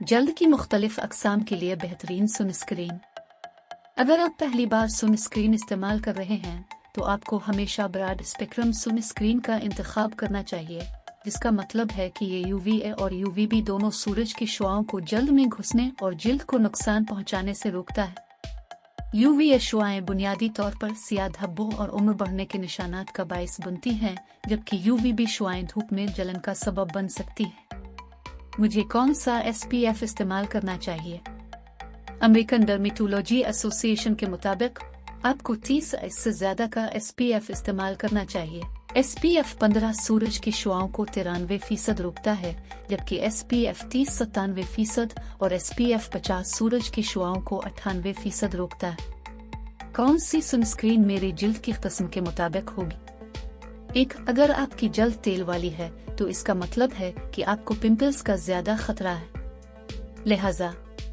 जल्द की मुख्तलिफ अक़साम के लिए बेहतरीन सनस्क्रीन। अगर आप पहली बार सनस्क्रीन इस्तेमाल कर रहे हैं तो आपको हमेशा ब्रॉड स्पेक्ट्रम सनस्क्रीन का इंतखाब करना चाहिए, जिसका मतलब है कि ये UVA और UVB दोनों सूरज की शुआओं को जल्द में घुसने और जिल्द को नुकसान पहुंचाने से रोकता है। UVA शुआएं बुनियादी तौर पर सियाह धब्बों और उम्र बढ़ने के निशानात का बाइस बनती हैं, जबकि UVB शुआएं धूप में जलन का सबब बन सकती हैं। मुझे कौन सा SPF इस्तेमाल करना चाहिए? अमेरिकन डर्मेटोलॉजी एसोसिएशन के मुताबिक आपको 30 से ज्यादा का SPF इस्तेमाल करना चाहिए। SPF 15 सूरज की शुआओं को 93% रोकता है, जबकि SPF 30-97% और SPF 50 सूरज की शुआओं को 98% रोकता है। कौन सी सनस्क्रीन मेरी जिल्द की किस्म के मुताबिक होगी? एक, अगर आपकी जल्द तेल वाली है तो इसका मतलब है कि आपको पिंपल्स का ज्यादा खतरा है, लिहाजा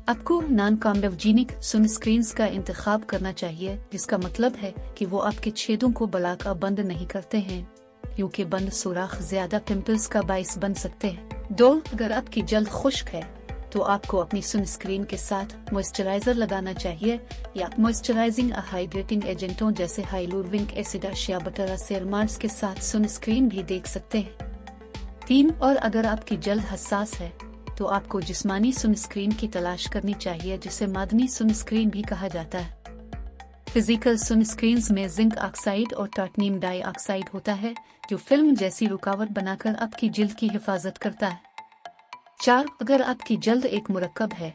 आपको नॉन कॉम्बेवजेनिक सनस्क्रीन्स का इंतखाब करना चाहिए, जिसका मतलब है कि वो आपके छेदों को बलाका बंद नहीं करते हैं, क्योंकि बंद सुराख ज्यादा पिंपल्स का बाइस बन सकते हैं। 2, अगर आपकी जल्द खुश्क है तो आपको अपनी सनस्क्रीन के साथ मॉइस्चराइजर लगाना चाहिए या मॉइस्चराइजिंग हाइड्रेटिंग एजेंटों जैसे हाइलुरोनिक एसिड या बटरासेरामाइड्स के साथ सनस्क्रीन भी देख सकते हैं। 3, और अगर आपकी जल्द हसास है तो आपको जिस्मानी सनस्क्रीन की तलाश करनी चाहिए, जिसे मादनी सनस्क्रीन भी कहा जाता है। फिजिकल सनस्क्रीन्स में जिंक ऑक्साइड और टाइटेनियम डाइऑक्साइड होता है, जो फिल्म जैसी रुकावट बनाकर आपकी जिल्द की हिफाजत करता है। 4, अगर आपकी जल्द एक मुरक्कब है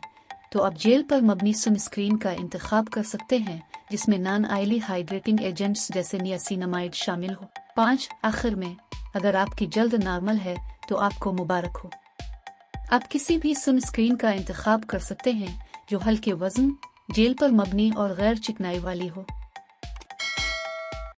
तो आप जेल पर मबनी सनस्क्रीन का इंतखाब कर सकते हैं, जिसमें नॉन ऑयली हाइड्रेटिंग एजेंट्स जैसे नियासिनामाइड शामिल हो। 5, आखिर में अगर आपकी जल्द नॉर्मल है तो आपको मुबारक हो, आप किसी भी सनस्क्रीन का इंतखाब कर सकते हैं जो हल्के वजन, जेल पर मबनी और गैर चिकनाई वाली हो।